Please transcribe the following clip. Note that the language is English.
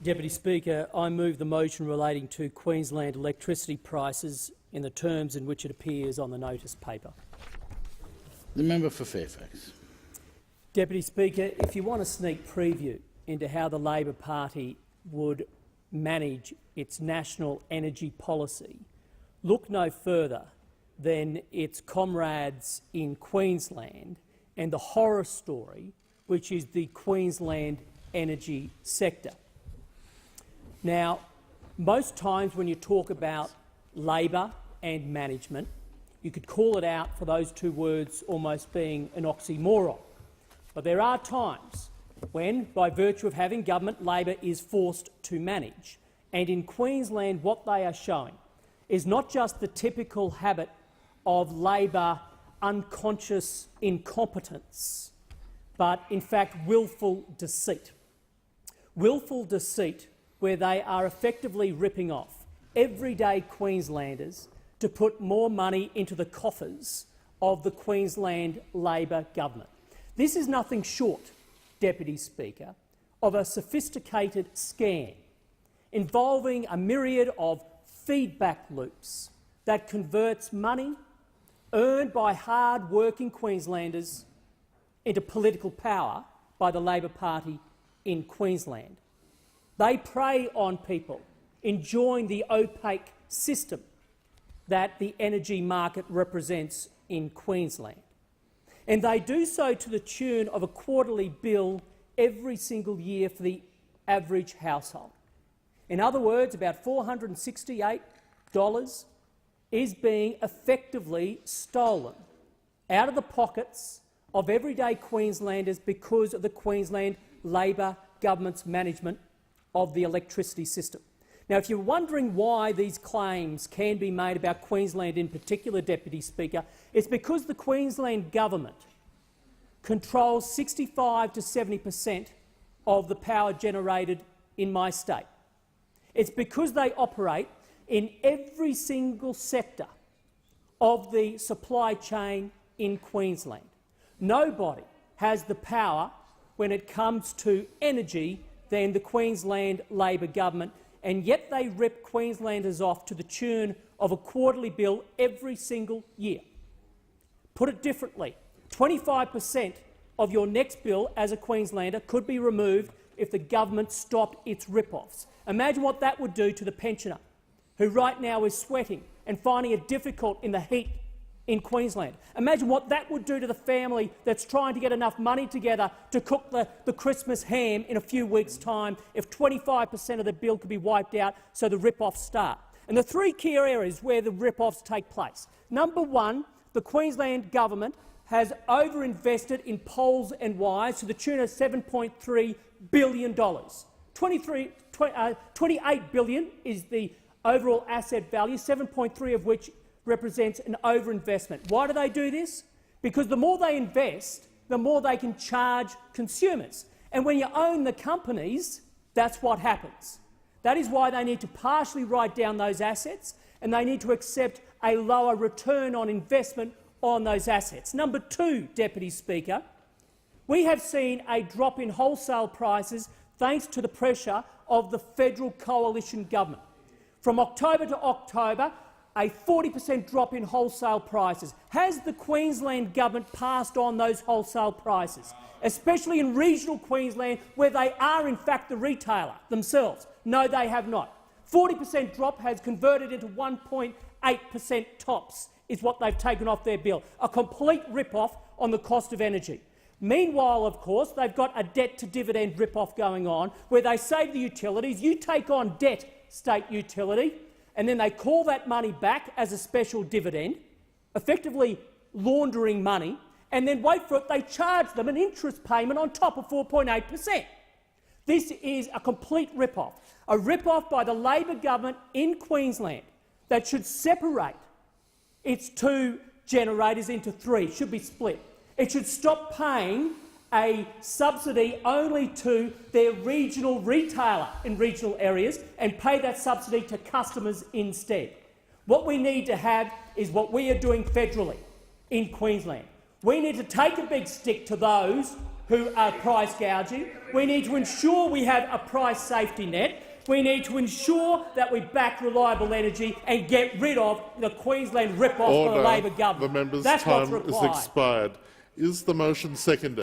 Deputy Speaker, I move the motion relating to Queensland electricity prices in the terms in which it appears on the notice paper. The member for Fairfax. Deputy Speaker, if you want a sneak preview into how the Labor Party would manage its national energy policy, look no further than its comrades in Queensland and the horror story which is the Queensland energy sector. Now, most times when you talk about Labor and management, you could call it out for those two words almost being an oxymoron. But there are times when, by virtue of having government, Labor is forced to manage. And in Queensland, what they are showing is not just the typical habit of Labor unconscious incompetence, but in fact willful deceit. Willful deceit where they are effectively ripping off everyday Queenslanders to put more money into the coffers of the Queensland Labor government. This is nothing short, Deputy Speaker, of a sophisticated scam involving a myriad of feedback loops that converts money earned by hard-working Queenslanders into political power by the Labor Party in Queensland. They prey on people enjoying the opaque system that the energy market represents in Queensland. And they do so to the tune of a quarterly bill every single year for the average household. In other words, about $468 is being effectively stolen out of the pockets of everyday Queenslanders because of the Queensland Labor government's management of the electricity system. Now, if you're wondering why these claims can be made about Queensland in particular, Deputy Speaker, it's because the Queensland government controls 65 to 70% of the power generated in my state. It's because they operate in every single sector of the supply chain in Queensland. Nobody has the power when it comes to energy than the Queensland Labor government, and yet they rip Queenslanders off to the tune of a quarterly bill every single year. Put it differently, 25% of your next bill as a Queenslander could be removed if the government stopped its rip-offs. Imagine what that would do to the pensioner, who right now is sweating and finding it difficult in the heat in Queensland. Imagine what that would do to the family that's trying to get enough money together to cook the Christmas ham in a few weeks' time if 25% of the bill could be wiped out so the rip-offs start. And the three key areas where the rip-offs take place. Number one, the Queensland government has overinvested in poles and wires to the tune of $7.3 billion. 28 billion is the overall asset value, 7.3 of which represents an overinvestment. Why do they do this? Because the more they invest, the more they can charge consumers. And when you own the companies, that's what happens. That is why they need to partially write down those assets, and they need to accept a lower return on investment on those assets. Number two, Deputy Speaker, we have seen a drop in wholesale prices thanks to the pressure of the federal coalition government. From October to October, a 40% drop in wholesale prices. Has the Queensland government passed on those wholesale prices, especially in regional Queensland where they are in fact the retailer themselves? No, they have not. 40% drop has converted into 1.8% tops is what they've taken off their bill, a complete rip-off on the cost of energy. Meanwhile, of course, they've got a debt-to-dividend rip-off going on where they say to the utilities, you take on debt, state utility, and then they call that money back as a special dividend, effectively laundering money, and then wait for it, they charge them an interest payment on top of 4.8%. This is a complete rip-off, a rip-off by the Labor government in Queensland that should separate its two generators into three, should be split. It should stop paying a subsidy only to their regional retailer in regional areas and pay that subsidy to customers instead. What we need to have is what we are doing federally in Queensland. We need to take a big stick to those who are price gouging. We need to ensure we have a price safety net. We need to ensure that we back reliable energy and get rid of the Queensland rip-off for the Labor government. The member's That's time what's is required. expired. Is the motion seconded?